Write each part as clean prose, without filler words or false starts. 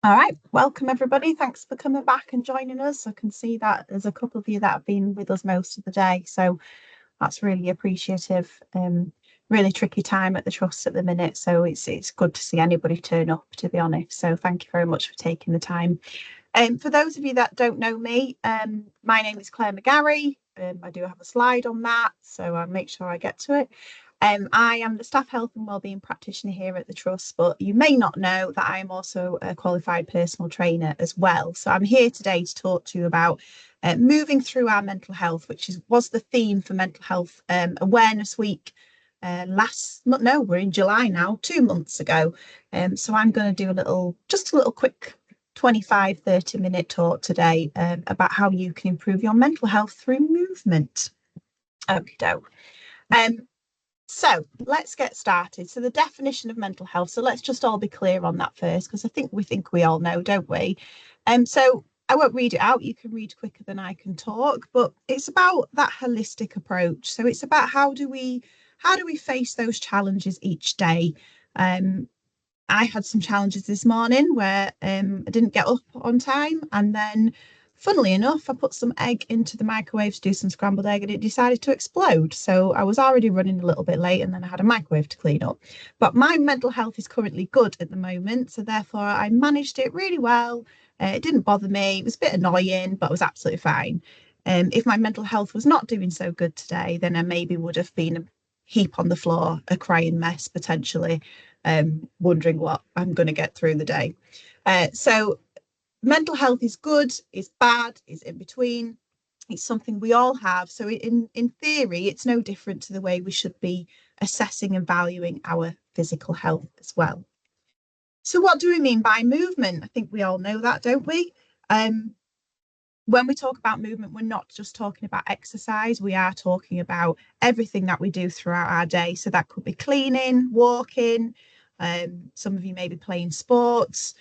All right, welcome everybody. Thanks for coming back and joining us. I can see that there's a couple of you that have been with us most of the day, so that's really appreciative. Really tricky time at the trust at the minute, so it's good to see anybody turn up, to be honest. So thank you very much for taking the time. For those of you that don't know me, my name is Claire McGarry. I do have a slide on that, so I'll make sure I get to it. I am the staff health and wellbeing practitioner here at the Trust, but you may not know that I am also a qualified personal trainer as well. So I'm here today to talk to you about moving through our mental health, which was the theme for Mental Health Awareness Week last month. No, we're in July now, 2 months ago. So I'm going to do just a little quick 25-30 minute talk today about how you can improve your mental health through movement. Okay, doke. So let's get started. So the definition of mental health. So let's just all be clear on that first, because I think we all know, don't we? So I won't read it out. You can read quicker than I can talk, but it's about that holistic approach. So it's about how do we face those challenges each day? I had some challenges this morning where I didn't get up on time, and then funnily enough, I put some egg into the microwave to do some scrambled egg and it decided to explode. So I was already running a little bit late and then I had a microwave to clean up. But my mental health is currently good at the moment. So therefore, I managed it really well. It didn't bother me. It was a bit annoying, but it was absolutely fine. If my mental health was not doing so good today, then I maybe would have been a heap on the floor, a crying mess potentially, wondering what I'm going to get through the day. So mental health is good, is bad, is in between. It's something we all have. So in theory, it's no different to the way we should be assessing and valuing our physical health as well. So what do we mean by movement? I think we all know that, don't we? When we talk about movement, we're not just talking about exercise. We are talking about everything that we do throughout our day. So that could be cleaning, walking. Some of you may be playing sports,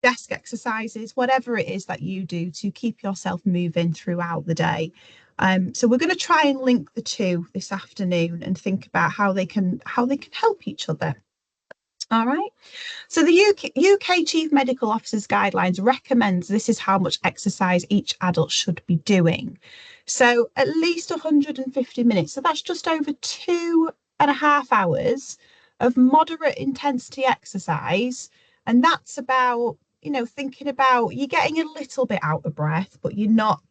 desk exercises, whatever it is that you do to keep yourself moving throughout the day. So we're going to try and link the two this afternoon and think about how they can help each other. All right. So the UK Chief Medical Officer's guidelines recommends this is how much exercise each adult should be doing. So at least 150 minutes. So that's just over 2.5 hours of moderate intensity exercise. And that's about, thinking about you're getting a little bit out of breath, but you're not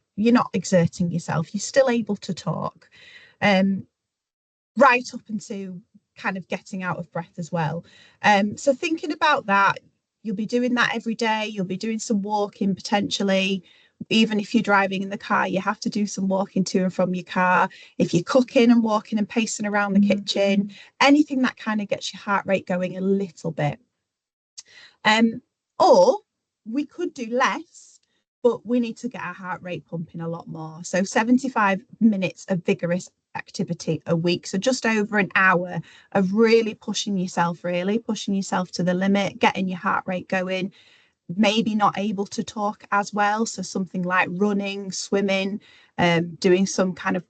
exerting yourself. You're still able to talk. Right up into kind of getting out of breath as well. So thinking about that, you'll be doing that every day. You'll be doing some walking potentially. Even if you're driving in the car, you have to do some walking to and from your car. If you're cooking and walking and pacing around the kitchen, anything that kind of gets your heart rate going a little bit. Or we could do less, but we need to get our heart rate pumping a lot more. So 75 minutes of vigorous activity a week. So just over an hour of really pushing yourself to the limit, getting your heart rate going, maybe not able to talk as well. So something like running, swimming, doing some kind of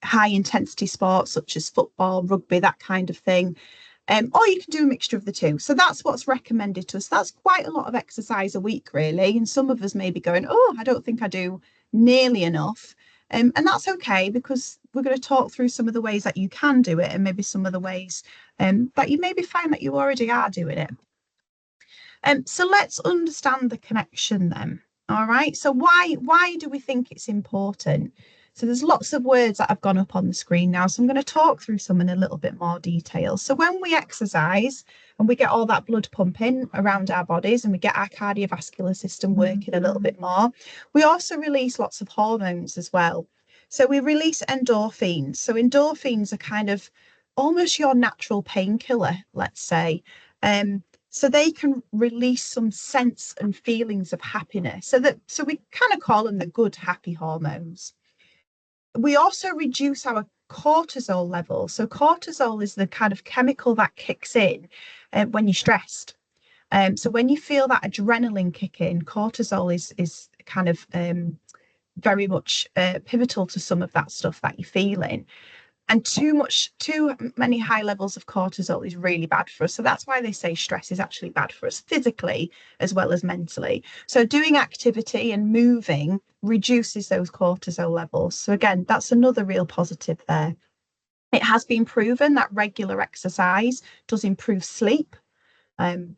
high intensity sports such as football, rugby, that kind of thing. Or you can do a mixture of the two. So that's what's recommended to us. That's quite a lot of exercise a week, really. And some of us may be going, oh, I don't think I do nearly enough. And that's okay, because we're going to talk through some of the ways that you can do it and maybe some of the ways that you maybe find that you already are doing it. So let's understand the connection then. All right. So why do we think it's important? So there's lots of words that have gone up on the screen now. So I'm going to talk through some in a little bit more detail. So when we exercise and we get all that blood pumping around our bodies and we get our cardiovascular system working a little bit more, we also release lots of hormones as well. So we release endorphins. So endorphins are kind of almost your natural painkiller, let's say. So they can release some sense and feelings of happiness. So we kind of call them the good, happy hormones. We also reduce our cortisol level. So cortisol is the kind of chemical that kicks in when you're stressed. So when you feel that adrenaline kick in, cortisol is kind of very much pivotal to some of that stuff that you're feeling. And too many high levels of cortisol is really bad for us. So that's why they say stress is actually bad for us physically as well as mentally. So doing activity and moving reduces those cortisol levels. So again, that's another real positive there. It has been proven that regular exercise does improve sleep.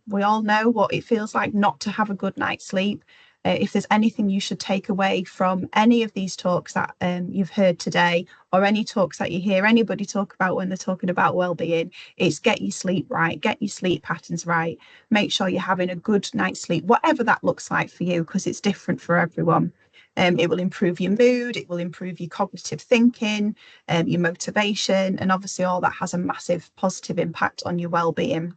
We all know what it feels like not to have a good night's sleep. If there's anything you should take away from any of these talks that you've heard today, or any talks that you hear anybody talk about when they're talking about well-being, it's get your sleep right, get your sleep patterns right, make sure you're having a good night's sleep, whatever that looks like for you, because it's different for everyone. It will improve your mood, it will improve your cognitive thinking, your motivation, and obviously all that has a massive positive impact on your well-being.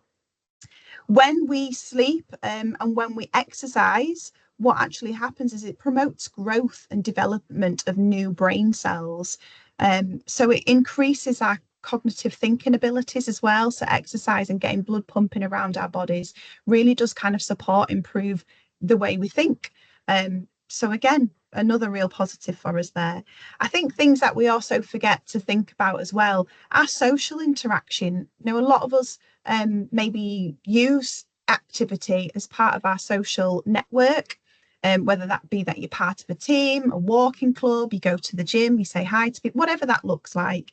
When we sleep and when we exercise, what actually happens is it promotes growth and development of new brain cells. So it increases our cognitive thinking abilities as well. So exercise and getting blood pumping around our bodies really does kind of support, improve the way we think. So again, another real positive for us there. I think things that we also forget to think about as well, our social interaction. You know, a lot of us maybe use activity as part of our social network, whether that be that you're part of a team, a walking club, you go to the gym, you say hi to people, whatever that looks like.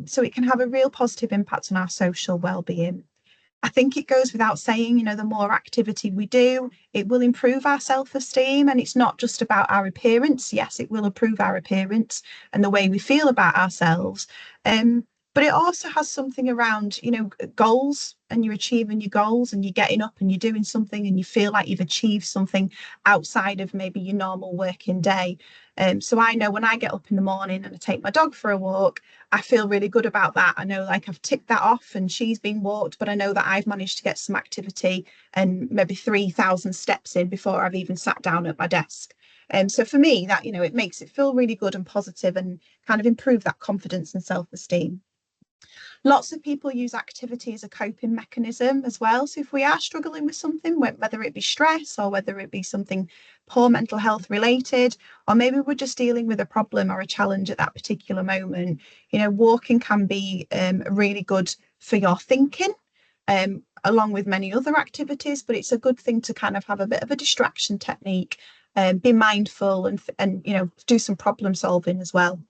So it can have a real positive impact on our social well-being. I think it goes without saying, you know, the more activity we do, it will improve our self-esteem. And it's not just about our appearance. Yes, it will improve our appearance and the way we feel about ourselves. But it also has something around, you know, goals, and you're achieving your goals and you're getting up and you're doing something and you feel like you've achieved something outside of maybe your normal working day. So I know when I get up in the morning and I take my dog for a walk, I feel really good about that. I know like I've ticked that off and she's been walked, but I know that I've managed to get some activity and maybe 3,000 steps in before I've even sat down at my desk. So for me, that, you know, it makes it feel really good and positive and kind of improve that confidence and self-esteem. Lots of people use activity as a coping mechanism as well. So if we are struggling with something, whether it be stress or whether it be something poor mental health related, or maybe we're just dealing with a problem or a challenge at that particular moment, you know, walking can be really good for your thinking. Along with many other activities, but it's a good thing to kind of have a bit of a distraction technique, be mindful and you know, do some problem solving as well.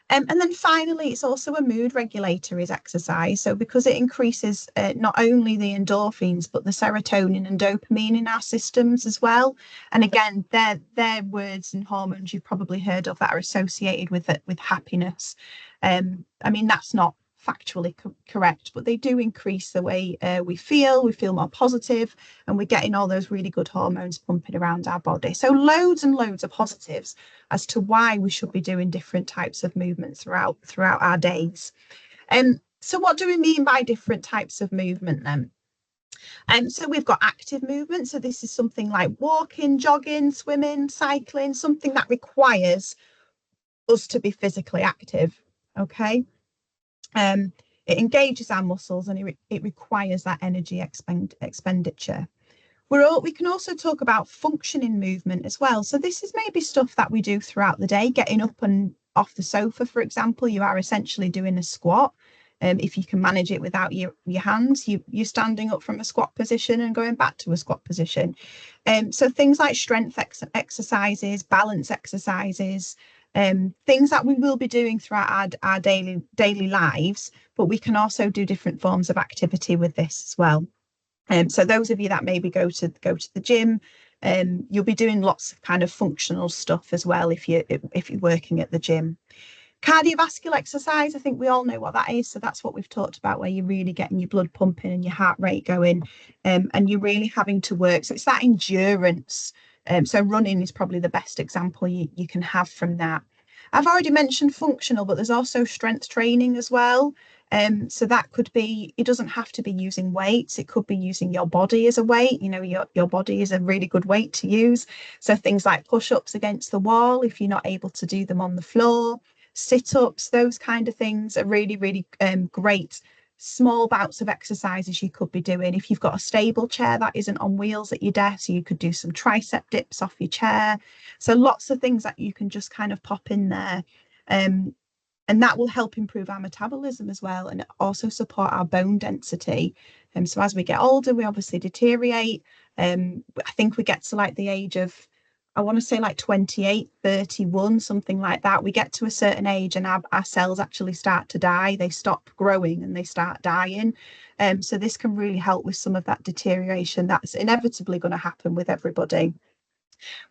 And then finally, it's also a mood regulator is exercise. So because it increases not only the endorphins, but the serotonin and dopamine in our systems as well. And again, they're words and hormones you've probably heard of that are associated with it, with happiness. I mean, that's not factually correct, but they do increase the way we feel more positive, and we're getting all those really good hormones pumping around our body. So loads and loads of positives as to why we should be doing different types of movement throughout our days. So what do we mean by different types of movement then? So we've got active movement. So this is something like walking, jogging, swimming, cycling, something that requires us to be physically active. Okay. It engages our muscles and it requires that energy expenditure. We can also talk about functioning movement as well. So this is maybe stuff that we do throughout the day, getting up and off the sofa, for example. You are essentially doing a squat. If you can manage it without your hands, you're standing up from a squat position and going back to a squat position. So things like strength exercises, balance exercises, things that we will be doing throughout our daily lives, but we can also do different forms of activity with this as well. So those of you that maybe go to the gym, you'll be doing lots of kind of functional stuff as well if you're working at the gym. Cardiovascular exercise, I think we all know what that is. So that's what we've talked about, where you're really getting your blood pumping and your heart rate going, and you're really having to work. So it's that endurance. So running is probably the best example you can have from that. I've already mentioned functional, but there's also strength training as well. So that could be, it doesn't have to be using weights. It could be using your body as a weight. You know, your body is a really good weight to use. So things like push-ups against the wall, if you're not able to do them on the floor, sit-ups, those kind of things are really, really great small bouts of exercises you could be doing. If you've got a stable chair that isn't on wheels at your desk, you could do some tricep dips off your chair. So lots of things that you can just kind of pop in there. And that will help improve our metabolism as well, and also support our bone density. So as we get older, we obviously deteriorate. I think we get to like the age of, I want to say like 28, 31, something like that. We get to a certain age and our cells actually start to die. They stop growing and they start dying. So this can really help with some of that deterioration that's inevitably going to happen with everybody.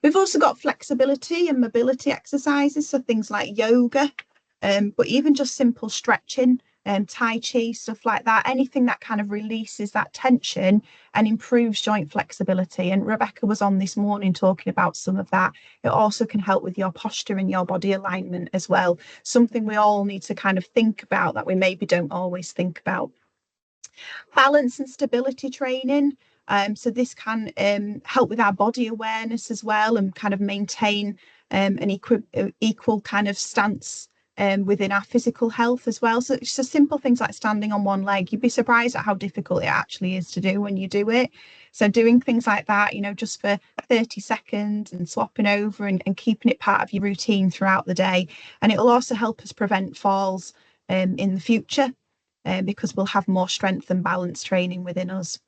We've also got flexibility and mobility exercises, so things like yoga, but even just simple stretching, Tai Chi, stuff like that, anything that kind of releases that tension and improves joint flexibility. And Rebecca was on this morning talking about some of that. It also can help with your posture and your body alignment as well, something we all need to kind of think about that we maybe don't always think about. Balance and stability training. So this can help with our body awareness as well, and kind of maintain an equal kind of stance within our physical health as well. So it's just simple things like standing on one leg. You'd be surprised at how difficult it actually is to do when you do it. So doing things like that, just for 30 seconds and swapping over and keeping it part of your routine throughout the day. And it will also help us prevent falls in the future, because we'll have more strength and balance training within us.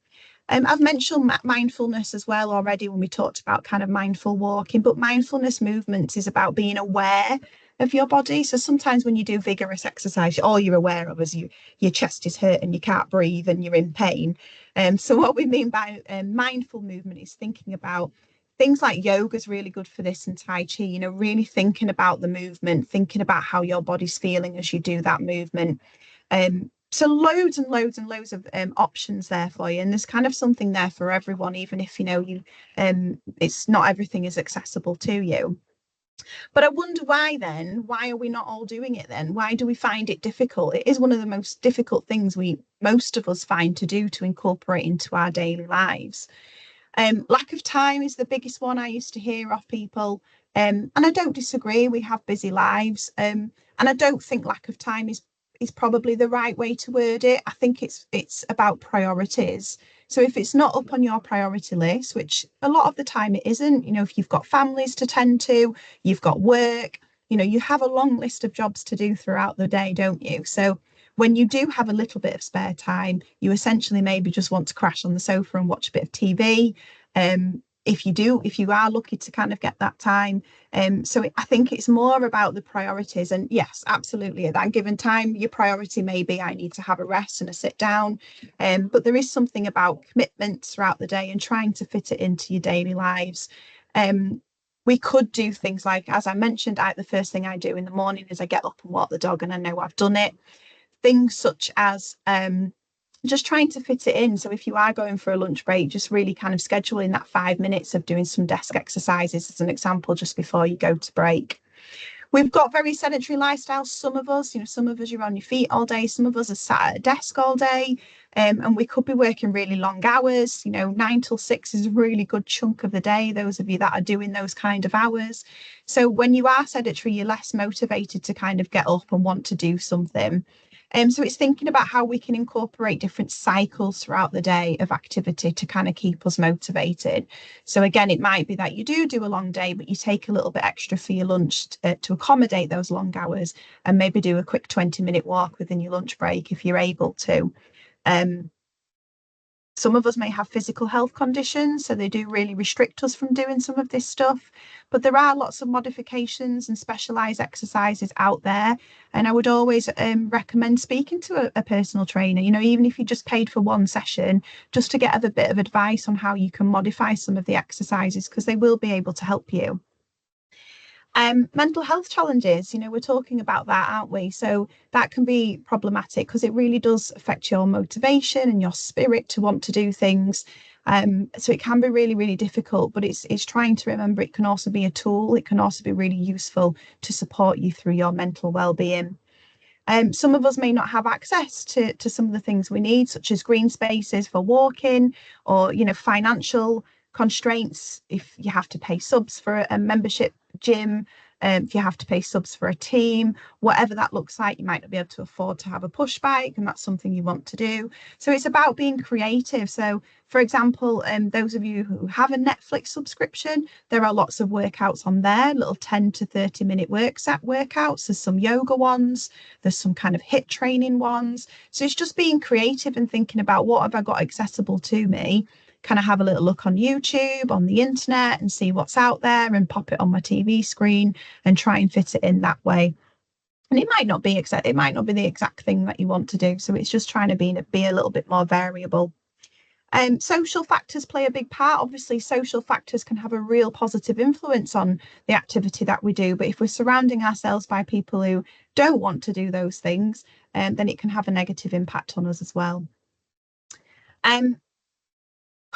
I've mentioned mindfulness as well already when we talked about kind of mindful walking, but mindfulness movements is about being aware of your body. So sometimes when you do vigorous exercise, all you're aware of is your chest is hurt and you can't breathe and you're in pain. So what we mean by mindful movement is thinking about things like yoga is really good for this, and Tai Chi, really thinking about the movement, thinking about how your body's feeling as you do that movement. So loads and loads and loads of options there for you, and there's kind of something there for everyone, even if it's not everything is accessible to you. But I wonder why are we not all doing it then? Why do we find it difficult? It is one of the most difficult things most of us find to do, to incorporate into our daily lives. Lack of time is the biggest one I used to hear of people. And I don't disagree, we have busy lives. And I don't think lack of time is probably the right way to word it. I think it's about priorities. So if it's not up on your priority list, which a lot of the time it isn't, if you've got families to tend to, you've got work, you have a long list of jobs to do throughout the day, don't you? So when you do have a little bit of spare time, you essentially maybe just want to crash on the sofa and watch a bit of TV. If you are lucky to kind of get that time. I think it's more about the priorities. And yes, absolutely, at that given time, your priority may be, I need to have a rest and a sit down. But there is something about commitments throughout the day and trying to fit it into your daily lives. We could do things like, as I mentioned, the first thing I do in the morning is I get up and walk the dog, and I know I've done it. Things such as just trying to fit it in. So if you are going for a lunch break, just really kind of scheduling that 5 minutes of doing some desk exercises as an example, just before you go to break. We've got very sedentary lifestyles. Some of us, you're on your feet all day. Some of us are sat at a desk all day. And we could be working really long hours. 9 till 6 is a really good chunk of the day, those of you that are doing those kind of hours. So when you are sedentary, you're less motivated to kind of get up and want to do something. So it's thinking about how we can incorporate different cycles throughout the day of activity to kind of keep us motivated. So again, it might be that you do a long day, but you take a little bit extra for your lunch to accommodate those long hours, and maybe do a quick 20-minute walk within your lunch break if you're able to. Some of us may have physical health conditions, so they do really restrict us from doing some of this stuff. But there are lots of modifications and specialised exercises out there. And I would always recommend speaking to a personal trainer, even if you just paid for one session, just to get a bit of advice on how you can modify some of the exercises, because they will be able to help you. Mental health challenges, we're talking about that, aren't we? So that can be problematic because it really does affect your motivation and your spirit to want to do things. So it can be really, really difficult, but it's trying to remember it can also be a tool. It can also be really useful to support you through your mental well-being. Some of us may not have access to some of the things we need, such as green spaces for walking, or financial constraints if you have to pay subs for a membership gym. if you have to pay subs for a team, whatever that looks like. You might not be able to afford to have a push bike, and that's something you want to do. So it's about being creative. So for example, those of you who have a Netflix subscription, there are lots of workouts on there, little 10 to 30 minute workouts. There's some yoga ones, there's some kind of HIIT training ones. So it's just being creative and thinking about what have I got accessible to me. Kind of have a little look on YouTube, on the internet, and see what's out there and pop it on my TV screen and try and fit it in that way. And it might not be the exact thing that you want to do. So it's just trying to be a little bit more variable. Social factors play a big part. Obviously, social factors can have a real positive influence on the activity that we do. But if we're surrounding ourselves by people who don't want to do those things, then it can have a negative impact on us as well.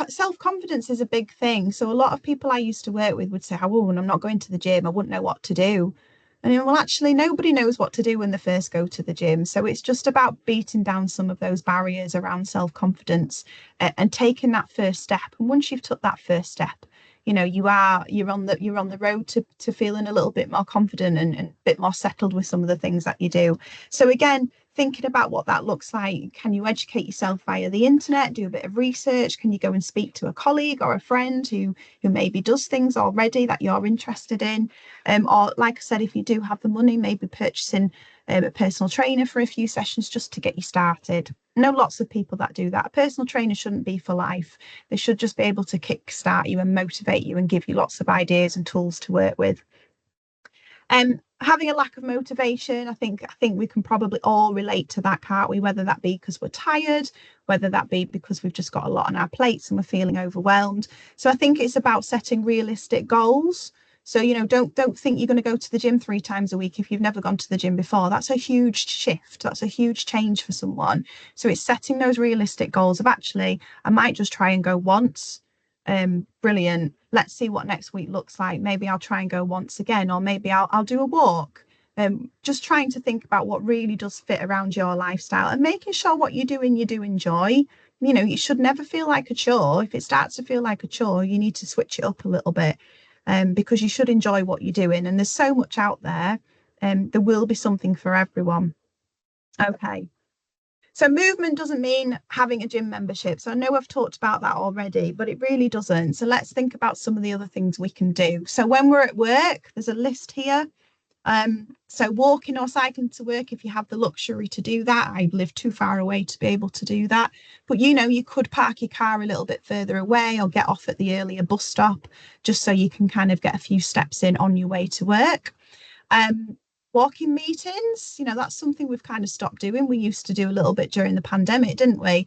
Self-confidence is a big thing. So a lot of people I used to work with would say, oh, when I'm not going to the gym, I wouldn't know what to do. And well, actually, nobody knows what to do when they first go to the gym. So it's just about beating down some of those barriers around self-confidence and taking that first step. And once you've took that first step, you're on the road to feeling a little bit more confident and a bit more settled with some of the things that you do. So again, thinking about what that looks like. Can you educate yourself via the internet, do a bit of research? Can you go and speak to a colleague or a friend who maybe does things already that you're interested in? Or like I said, if you do have the money, maybe purchasing a personal trainer for a few sessions just to get you started. I know lots of people that do that. A personal trainer shouldn't be for life. They should just be able to kickstart you and motivate you and give you lots of ideas and tools to work with. Having a lack of motivation, I think we can probably all relate to that, can't we? Whether that be because we're tired, whether that be because we've just got a lot on our plates and we're feeling overwhelmed. So I think it's about setting realistic goals. So, don't think you're going to go to the gym 3 times a week if you've never gone to the gym before. That's a huge shift. That's a huge change for someone. So it's setting those realistic goals of actually, I might just try and go once. Brilliant. Let's see what next week looks like. Maybe I'll try and go once again, or maybe I'll do a walk. Just trying to think about what really does fit around your lifestyle and making sure what you're doing you do enjoy. You should never feel like a chore. If it starts to feel like a chore, you need to switch it up a little bit, because you should enjoy what you're doing. And there's so much out there. There will be something for everyone. Okay. So movement doesn't mean having a gym membership. So I know I've talked about that already, but it really doesn't. So let's think about some of the other things we can do. So when we're at work, there's a list here. So walking or cycling to work, if you have the luxury to do that. I live too far away to be able to do that. But you could park your car a little bit further away or get off at the earlier bus stop, just so you can kind of get a few steps in on your way to work. Walking meetings, that's something we've kind of stopped doing. We used to do a little bit during the pandemic, didn't we?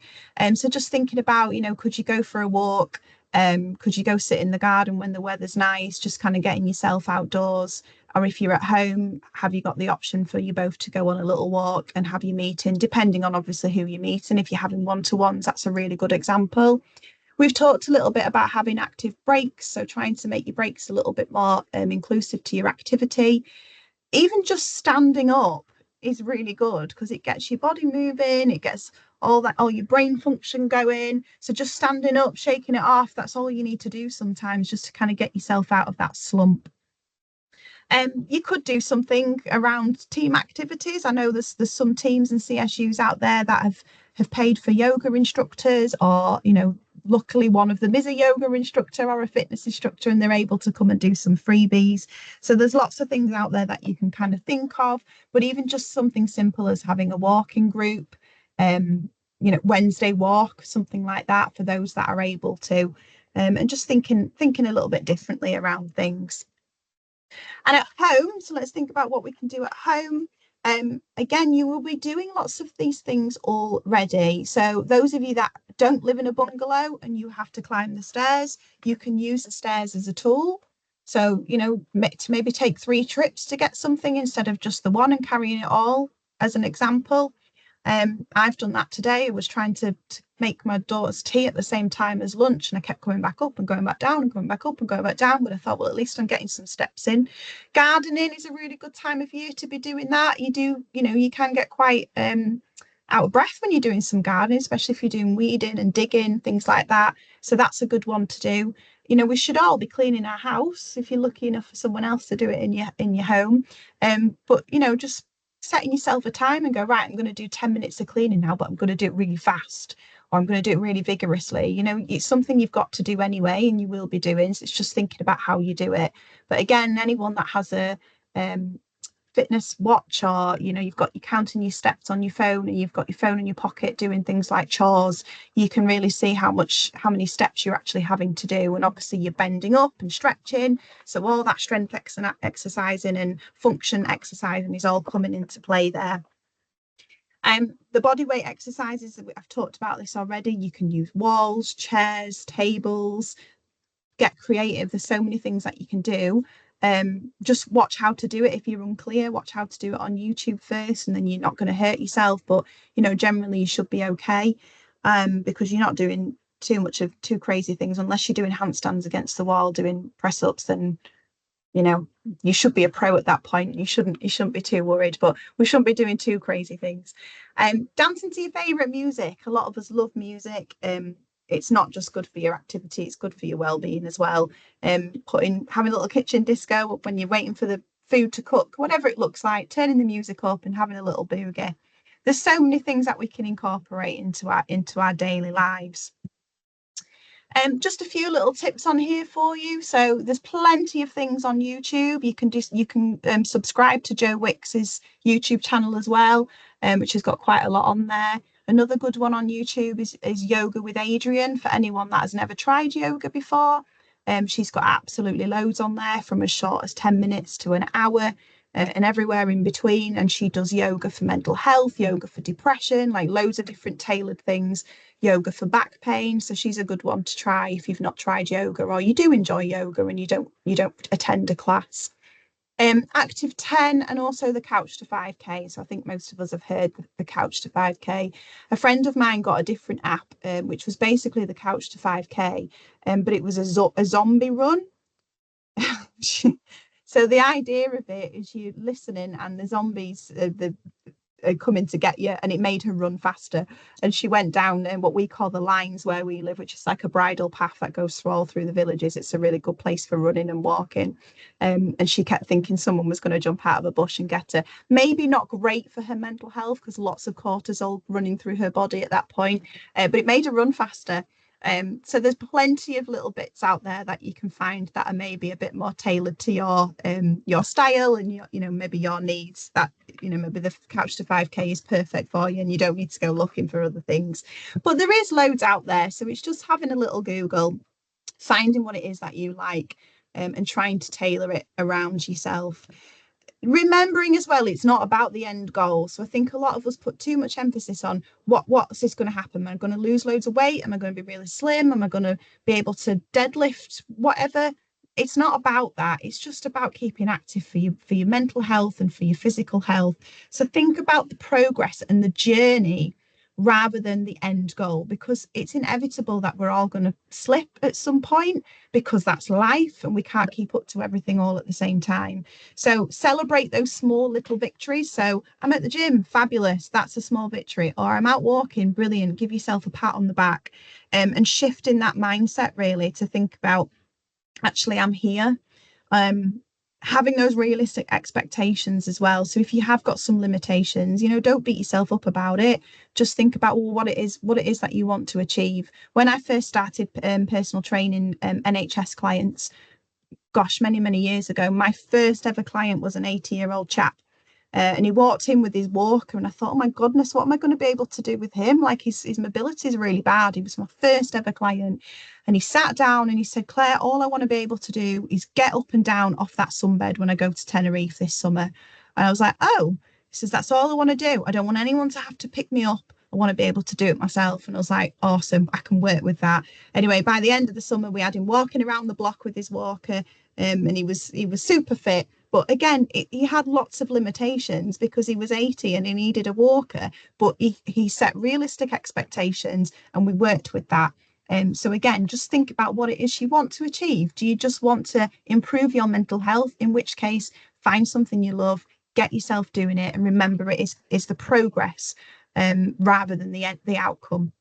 So just thinking about, could you go for a walk? Could you go sit in the garden when the weather's nice, just kind of getting yourself outdoors? Or if you're at home, have you got the option for you both to go on a little walk and have your meeting, depending on obviously who you're meeting. If you're having one-to-ones, that's a really good example. We've talked a little bit about having active breaks, so trying to make your breaks a little bit more inclusive to your activity. Even just standing up is really good because it gets your body moving, it gets all your brain function going. So just standing up, shaking it off, that's all you need to do sometimes, just to kind of get yourself out of that slump. You could do something around team activities. I know there's some teams and CSUs out there that have paid for yoga instructors, or luckily one of them is a yoga instructor or a fitness instructor, and they're able to come and do some freebies. So there's lots of things out there that you can kind of think of, but even just something simple as having a walking group, Wednesday walk, something like that for those that are able to, and just thinking a little bit differently around things. And at home, so let's think about what we can do at home. Again, you will be doing lots of these things already. So those of you that don't live in a bungalow and you have to climb the stairs, you can use the stairs as a tool. So, to maybe take 3 trips to get something instead of just the one and carrying it all, as an example. I've done that today. I was trying to make my daughter's tea at the same time as lunch, and I kept coming back up and going back down and going back up and going back down. But I thought, well, at least I'm getting some steps in. Gardening is a really good time of year to be doing that. You can get quite out of breath when you're doing some gardening, especially if you're doing weeding and digging, things like that. So that's a good one to do. You know, we should all be cleaning our house if you're lucky enough for someone else to do it in your home. But you know, just setting yourself a time and go, right, I'm going to do 10 minutes of cleaning now, but I'm going to do it really fast, or I'm going to do it really vigorously. You know, it's something you've got to do anyway, and you will be doing. So it's just thinking about how you do it. But again, anyone that has a fitness watch, or you know, you've got you counting your steps on your phone, and you've got your phone in your pocket doing things like chores, you can really see how many steps you're actually having to do. And obviously you're bending up and stretching, so all that strength exercising and function exercising is all coming into play there. The body weight exercises, I've talked about this already. You can use walls, chairs, tables, get creative. There's so many things that you can do. Just watch how to do it. If you're unclear, watch how to do it on YouTube first, and then you're not going to hurt yourself. But you know, generally you should be okay, because you're not doing too crazy things, unless you're doing handstands against the wall, doing press ups. Then you know, you should be a pro at that point. You shouldn't be too worried, but we shouldn't be doing too crazy things. Dancing to your favorite music. A lot of us love music. It's not just good for your activity, it's good for your well-being as well. Having a little kitchen disco when you're waiting for the food to cook, whatever it looks like, turning the music up and having a little boogie. There's so many things that we can incorporate into our daily lives. Just a few little tips on here for you. So there's plenty of things on YouTube. You can subscribe to Joe Wicks's YouTube channel as well, which has got quite a lot on there. Another good one on YouTube is Yoga with Adrian, for anyone that has never tried yoga before. She's got absolutely loads on there, from as short as 10 minutes to an hour, and everywhere in between. And she does yoga for mental health, yoga for depression, like loads of different tailored things, yoga for back pain. So she's a good one to try if you've not tried yoga, or you do enjoy yoga and you don't attend a class. Active 10, and also the Couch to 5K. So I think most of us have heard the Couch to 5K. A friend of mine got a different app, which was basically the Couch to 5K, but it was a zombie run. So the idea of it is you're listening, and the zombies, coming to get you, and it made her run faster. And she went down what we call the lines where we live, which is like a bridle path that goes all through the villages. It's a really good place for running and walking. And she kept thinking someone was going to jump out of a bush and get her. Maybe not great for her mental health, because lots of cortisol running through her body at that point, but it made her run faster. So there's plenty of little bits out there that you can find that are maybe a bit more tailored to your style and maybe your needs. That maybe the Couch to 5K is perfect for you, and you don't need to go looking for other things. But there is loads out there, so it's just having a little Google, finding what it is that you like, and trying to tailor it around yourself. Remembering as well, it's not about the end goal. So I think a lot of us put too much emphasis on what's this going to happen? Am I going to lose loads of weight? Am I going to be really slim? Am I going to be able to deadlift? Whatever. It's not about that. It's just about keeping active for your mental health and for your physical health. So think about the progress and the journey rather than the end goal, because it's inevitable that we're all going to slip at some point, because that's life and we can't keep up to everything all at the same time. So celebrate those small little victories. So I'm at the gym, fabulous, that's a small victory. Or I'm out walking, brilliant, give yourself a pat on the back. And shifting that mindset really to think about, actually, I'm here. Having those realistic expectations as well. So if you have got some limitations, don't beat yourself up about it. Just think about what it is that you want to achieve. When I first started personal training NHS clients, gosh, many years ago, my first ever client was an 80-year-old chap. And he walked in with his walker, and I thought, oh my goodness, what am I going to be able to do with him? Like his mobility is really bad. He was my first ever client. And he sat down and he said, Claire, all I want to be able to do is get up and down off that sunbed when I go to Tenerife this summer. And I was like, oh, he says, that's all I want to do. I don't want anyone to have to pick me up. I want to be able to do it myself. And I was like, awesome, I can work with that. Anyway, by the end of the summer, we had him walking around the block with his walker, and he was super fit. But again, he had lots of limitations because he was 80 and he needed a walker. But he set realistic expectations, and we worked with that. So again, just think about what it is you want to achieve. Do you just want to improve your mental health? In which case, find something you love, get yourself doing it, and remember, it is the progress rather than the outcome.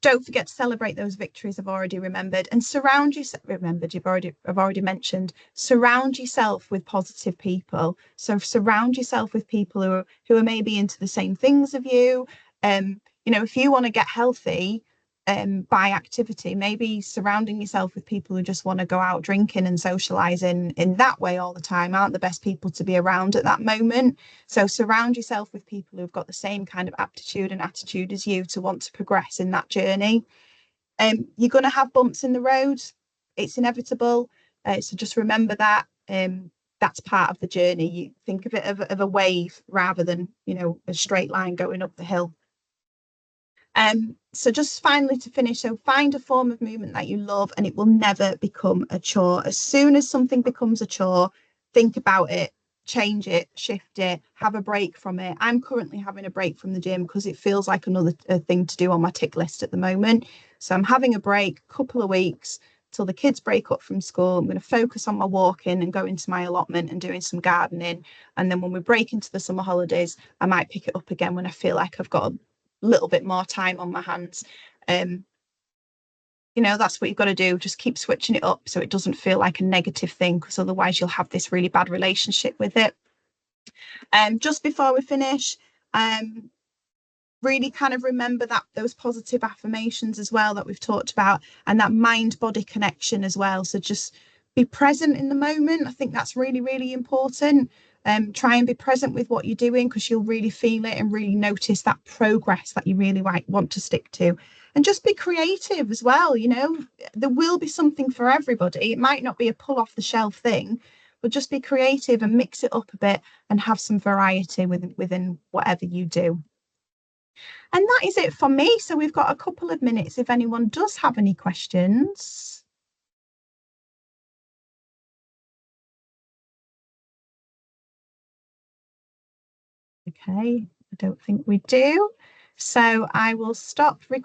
Don't forget to celebrate those victories I've already remembered, and surround yourself. Remembered, I've already mentioned. Surround yourself with positive people. So surround yourself with people who are maybe into the same things of you. If you want to get healthy, by activity, maybe surrounding yourself with people who just want to go out drinking and socializing in that way all the time aren't the best people to be around at that moment. So surround yourself with people who've got the same kind of aptitude and attitude as you to want to progress in that journey. You're going to have bumps in the road. It's inevitable. So just remember that. That's part of the journey. You think of it of a wave rather than, a straight line going up the hill. So just finally to finish, so find a form of movement that you love and it will never become a chore. As soon as something becomes a chore, think about it, change it, shift it, have a break from it. I'm currently having a break from the gym because it feels like another thing to do on my tick list at the moment. So I'm having a break, a couple of weeks till the kids break up from school. I'm going to focus on my walking and go into my allotment and doing some gardening. And then when we break into the summer holidays, I might pick it up again when I feel like I've got a little bit more time on my hands. That's what you've got to do. Just keep switching it up so it doesn't feel like a negative thing, because otherwise you'll have this really bad relationship with it. Just before we finish, really kind of remember that those positive affirmations as well that we've talked about, and that mind body connection as well. So just be present in the moment. I think that's really, really important. Try and be present with what you're doing, because you'll really feel it and really notice that progress that you really want to stick to. And just be creative as well. There will be something for everybody. It might not be a pull off the shelf thing, but just be creative and mix it up a bit and have some variety within whatever you do. And that is it for me. So we've got a couple of minutes if anyone does have any questions. Okay, I don't think we do. So I will stop recording.